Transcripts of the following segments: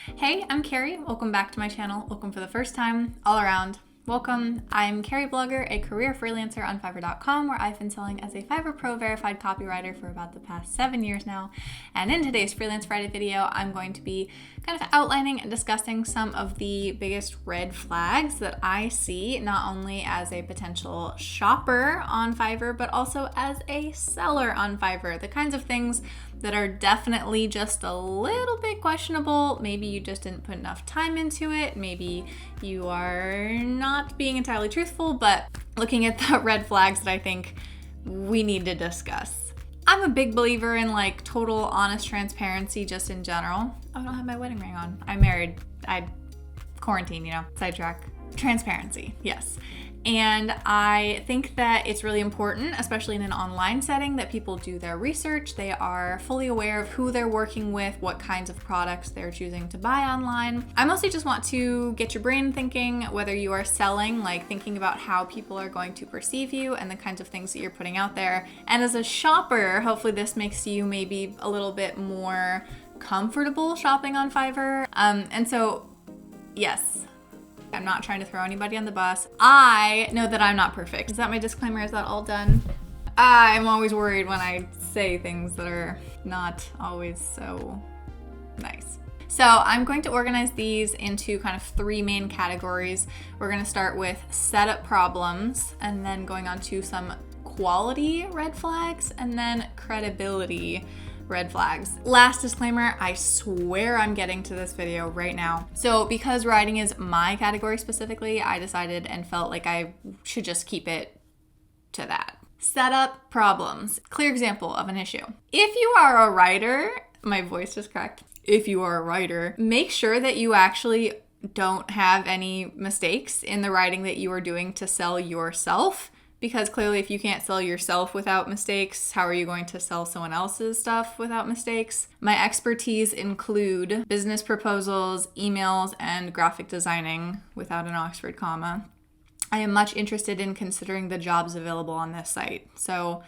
Hey, I'm Carrie. Welcome back to my channel. Welcome for the first time, all around. Welcome. I'm Carrieblogger, a career freelancer on Fiverr.com, where I've been selling as a Fiverr Pro verified copywriter for about the past 7 years now. And in today's Freelance Friday video, I'm going to be kind of outlining and discussing some of the biggest red flags that I see, not only as a potential shopper on Fiverr, but also as a seller on Fiverr. The kinds of things that are definitely just a little bit questionable. Maybe you just didn't put enough time into it. Maybe you are not being entirely truthful, but looking at the red flags that I think we need to discuss. I'm a big believer in like total honest transparency just in general. I don't have my wedding ring on. I'm married. I quarantine, sidetrack. Transparency, yes. And I think that it's really important, especially in an online setting, that people do their research. They are fully aware of who they're working with, what kinds of products they're choosing to buy online. I mostly just want to get your brain thinking, whether you are selling, like thinking about how people are going to perceive you and the kinds of things that you're putting out there. And as a shopper, hopefully this makes you maybe a little bit more comfortable shopping on Fiverr. And so, yes. I'm not trying to throw anybody on the bus. I know that I'm not perfect. Is that my disclaimer? Is that all done? I'm always worried when I say things that are not always so nice. So I'm going to organize these into kind of 3 main categories. We're going to start with setup problems, and then going on to some quality red flags, and then credibility red flags. Last disclaimer, I swear I'm getting to this video right now. So because writing is my category specifically, I decided and felt like I should just keep it to that. Setup problems. Clear example of an issue. If you are a writer, my voice just cracked. If you are a writer, make sure that you actually don't have any mistakes in the writing that you are doing to sell yourself. Because clearly if you can't sell yourself without mistakes, how are you going to sell someone else's stuff without mistakes? My expertise include business proposals, emails, and graphic designing without an Oxford comma. I am much interested in considering the jobs available on this site. So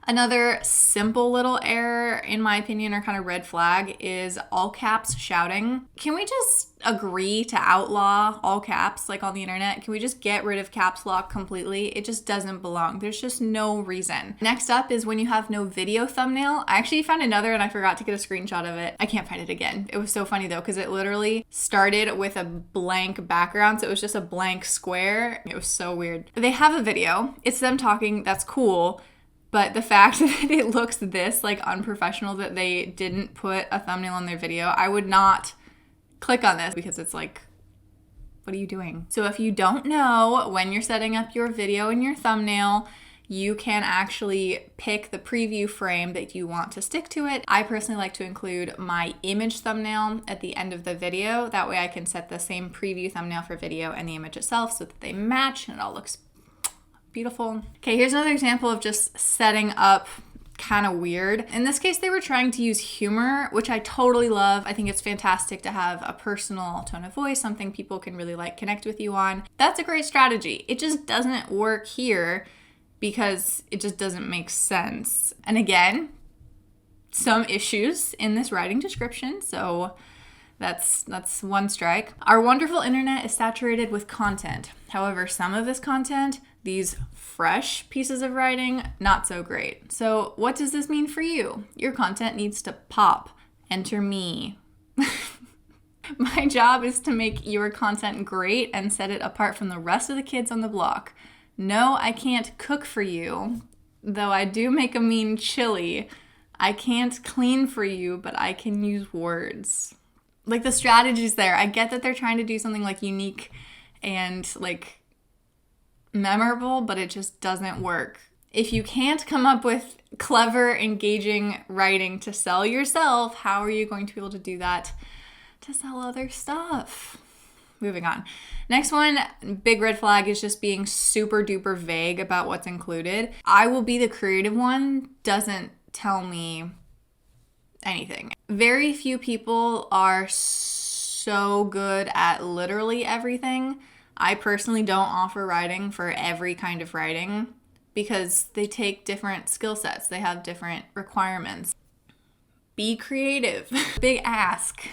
another simple little error, in my opinion, or kind of red flag, is all caps shouting. Can we just agree to outlaw all caps like on the internet? Can we just get rid of caps lock completely? It just doesn't belong. There's just no reason. Next up is when you have no video thumbnail. I actually found another and I forgot to get a screenshot of it. I can't find it again. It was so funny though, because it literally started with a blank background. So it was just a blank square. It was so weird. They have a video. It's them talking. That's cool. But the fact that it looks this like unprofessional that they didn't put a thumbnail on their video, I would not click on this because it's like, what are you doing? So if you don't know when you're setting up your video and your thumbnail, you can actually pick the preview frame that you want to stick to it. I personally like to include my image thumbnail at the end of the video. That way I can set the same preview thumbnail for video and the image itself so that they match and it all looks beautiful. Okay, here's another example of just setting up kind of weird. In this case, they were trying to use humor, which I totally love. I think it's fantastic to have a personal tone of voice, something people can really connect with you on. That's a great strategy. It just doesn't work here because it just doesn't make sense. And again, some issues in this writing description, so that's one strike. Our wonderful internet is saturated with content. However, some of this content, these fresh pieces of writing, not so great. So what does this mean for you? Your content needs to pop. Enter me. My job is to make your content great and set it apart from the rest of the kids on the block. No, I can't cook for you, though I do make a mean chili. I can't clean for you, but I can use words. Like the strategy's there. I get that they're trying to do something like unique and like memorable, but it just doesn't work. If you can't come up with clever, engaging writing to sell yourself, how are you going to be able to do that to sell other stuff? Moving on. Next one, big red flag, is just being super duper vague about what's included. I will be the creative one, doesn't tell me anything. Very few people are so good at literally everything. I personally don't offer writing for every kind of writing because they take different skill sets. They have different requirements. Be creative. Big ask.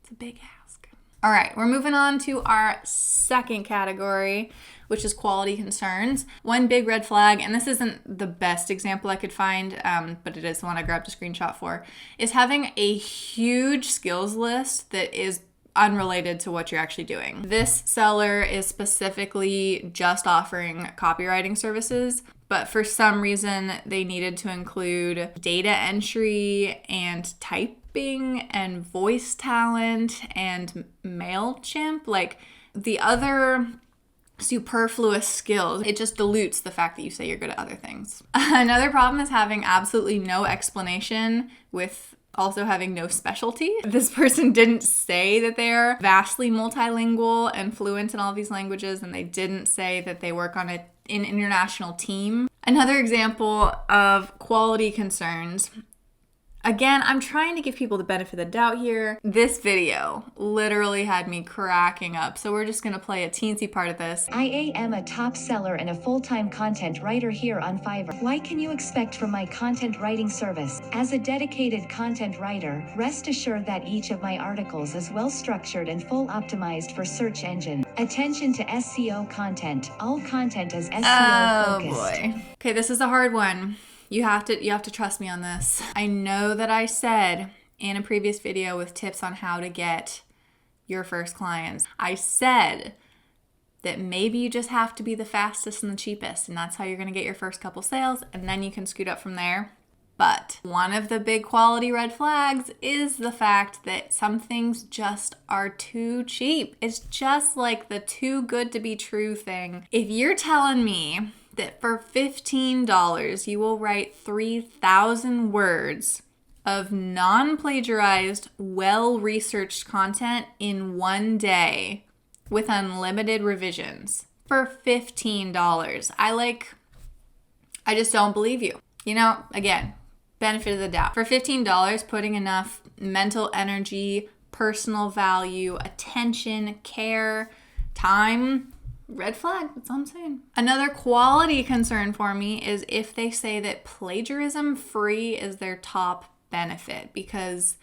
It's a big ask. All right, we're moving on to our second category, which is quality concerns. One big red flag, and this isn't the best example I could find, but it is the one I grabbed a screenshot for, is having a huge skills list that is unrelated to what you're actually doing. This seller is specifically just offering copywriting services, but for some reason they needed to include data entry and typing and voice talent and MailChimp, like the other superfluous skills. It just dilutes the fact that you say you're good at other things. Another problem is having absolutely no explanation with also having no specialty. This person didn't say that they're vastly multilingual and fluent in all these languages, and they didn't say that they work on an international team. Another example of quality concerns. Again, I'm trying to give people the benefit of the doubt here. This video literally had me cracking up, so we're just gonna play a teensy part of this. I am a top seller and a full-time content writer here on Fiverr. What can you expect from my content writing service? As a dedicated content writer, rest assured that each of my articles is well-structured and full optimized for search engine. Attention to SEO content. All content is SEO focused. Oh boy. Okay, this is a hard one. You have to trust me on this. I know that I said in a previous video with tips on how to get your first clients, I said that maybe you just have to be the fastest and the cheapest, and that's how you're gonna get your first couple sales, and then you can scoot up from there. But one of the big quality red flags is the fact that some things just are too cheap. It's just like the too good to be true thing. If you're telling me that for $15 you will write 3,000 words of non-plagiarized, well-researched content in one day with unlimited revisions for $15. I just don't believe you. You know, again, benefit of the doubt. For $15, putting enough mental energy, personal value, attention, care, time, red flag, that's all I'm saying. Another quality concern for me is if they say that plagiarism free is their top benefit, because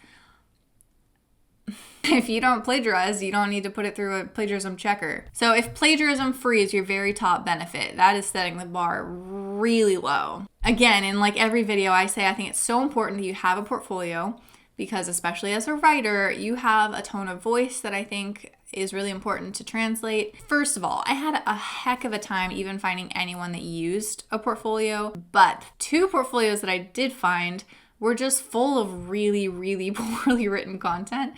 if you don't plagiarize, you don't need to put it through a plagiarism checker. So if plagiarism free is your very top benefit, that is setting the bar really low. Again, in like every video I say, I think it's so important that you have a portfolio, because especially as a writer, you have a tone of voice that I think is really important to translate. First of all, I had a heck of a time even finding anyone that used a portfolio, but 2 portfolios that I did find were just full of really, really poorly written content.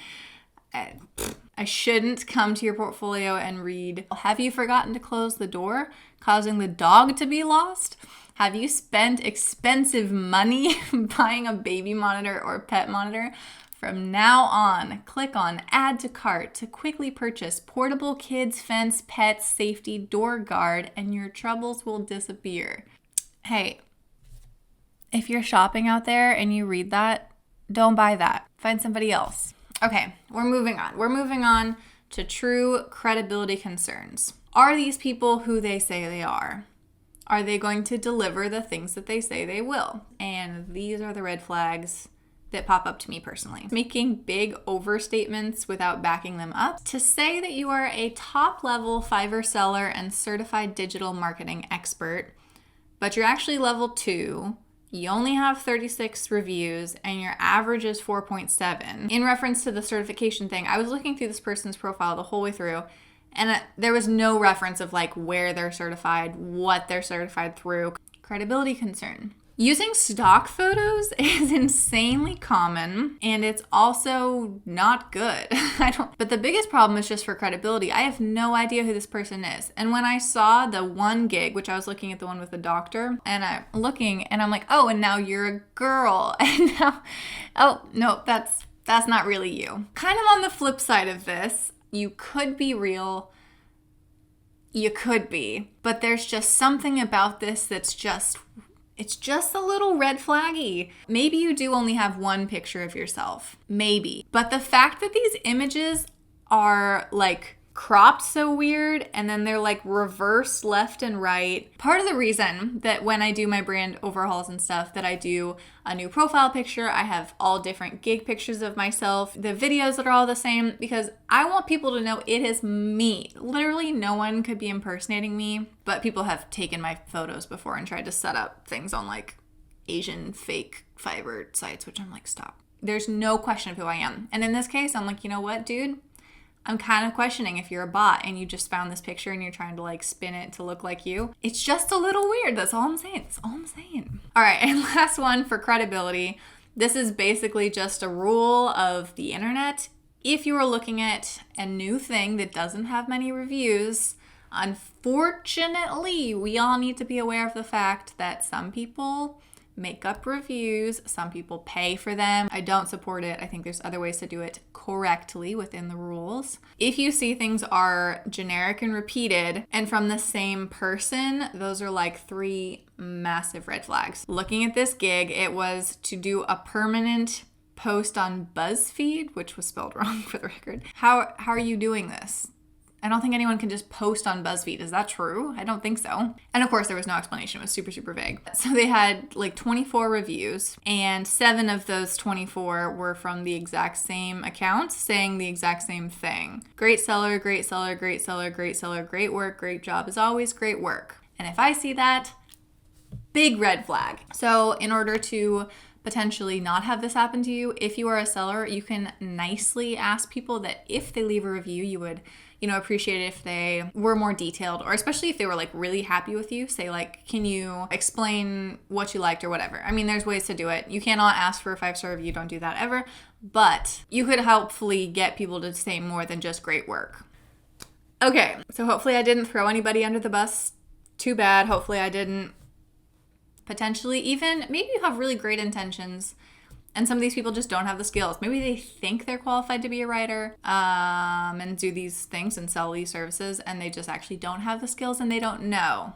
I shouldn't come to your portfolio and read, have you forgotten to close the door, causing the dog to be lost? Have you spent expensive money buying a baby monitor or pet monitor? From now on, click on Add to Cart to quickly purchase portable kids fence pet safety door guard and your troubles will disappear. Hey, if you're shopping out there and you read that, don't buy that. Find somebody else. Okay, we're moving on. We're moving on to true credibility concerns. Are these people who they say they are? Are they going to deliver the things that they say they will? And these are the red flags that pop up to me personally. Making big overstatements without backing them up. To say that you are a top-level Fiverr seller and certified digital marketing expert, but you're actually level 2, you only have 36 reviews, and your average is 4.7. In reference to the certification thing, I was looking through this person's profile the whole way through, and there was no reference of like where they're certified, what they're certified through. Credibility concern. Using stock photos is insanely common, and it's also not good. But the biggest problem is just for credibility. I have no idea who this person is. And when I saw the one gig, which I was looking at the one with the doctor, and I'm looking and I'm like, oh, and now you're a girl. And now, oh, no, that's not really you. Kind of on the flip side of this, you could be real. You could be. But there's just something about this that's it's just a little red flaggy. Maybe you do only have one picture of yourself. Maybe. But the fact that these images are like cropped so weird, and then they're like reversed left and right. Part of the reason that when I do my brand overhauls and stuff that I do a new profile picture, I have all different gig pictures of myself, the videos that are all the same, because I want people to know it is me. Literally no one could be impersonating me, but people have taken my photos before and tried to set up things on like Asian fake Fiverr sites, which I'm like, stop. There's no question of who I am. And in this case, I'm like, you know what, dude? I'm kind of questioning if you're a bot and you just found this picture and you're trying to like spin it to look like you. It's just a little weird. That's all I'm saying. That's all I'm saying. All right. And last one for credibility. This is basically just a rule of the internet. If you are looking at a new thing that doesn't have many reviews, unfortunately, we all need to be aware of the fact that some people make up reviews, some people pay for them. I don't support it. I think there's other ways to do it correctly within the rules. If you see things are generic and repeated and from the same person, those are like 3 massive red flags. Looking at this gig, it was to do a permanent post on BuzzFeed, which was spelled wrong for the record. How are you doing this? I don't think anyone can just post on BuzzFeed. Is that true? I don't think so. And of course, there was no explanation. It was super, super vague. So they had like 24 reviews, and 7 of those 24 were from the exact same account saying the exact same thing. Great seller, great seller, great seller, great seller, great work, great job as always, great work. And if I see that, big red flag. So in order to potentially not have this happen to you, if you are a seller, you can nicely ask people that if they leave a review, you would appreciate it if they were more detailed, or especially if they were like really happy with you. Say like, can you explain what you liked or whatever? I mean, there's ways to do it. You cannot ask for a 5-star review. Don't do that ever. But you could hopefully get people to say more than just great work. Okay, so hopefully I didn't throw anybody under the bus. Too bad. Hopefully I didn't. Potentially even, maybe you have really great intentions and some of these people just don't have the skills. Maybe they think they're qualified to be a writer and do these things and sell these services, and they just actually don't have the skills and they don't know.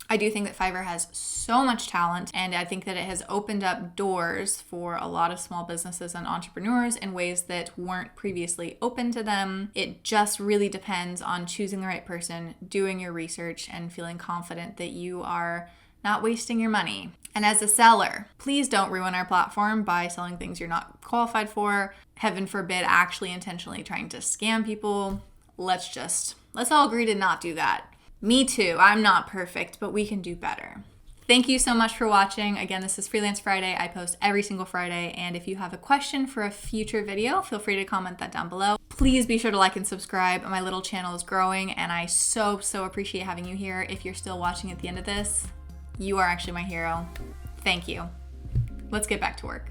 I do think that Fiverr has so much talent, and I think that it has opened up doors for a lot of small businesses and entrepreneurs in ways that weren't previously open to them. It just really depends on choosing the right person, doing your research, and feeling confident that you are not wasting your money. And as a seller, please don't ruin our platform by selling things you're not qualified for. Heaven forbid, actually intentionally trying to scam people. Let's all agree to not do that. Me too. I'm not perfect, but we can do better. Thank you so much for watching. Again, this is Freelance Friday. I post every single Friday. And if you have a question for a future video, feel free to comment that down below. Please be sure to like and subscribe. My little channel is growing, and I so appreciate having you here. If you're still watching at the end of this, you are actually my hero. Thank you. Let's get back to work.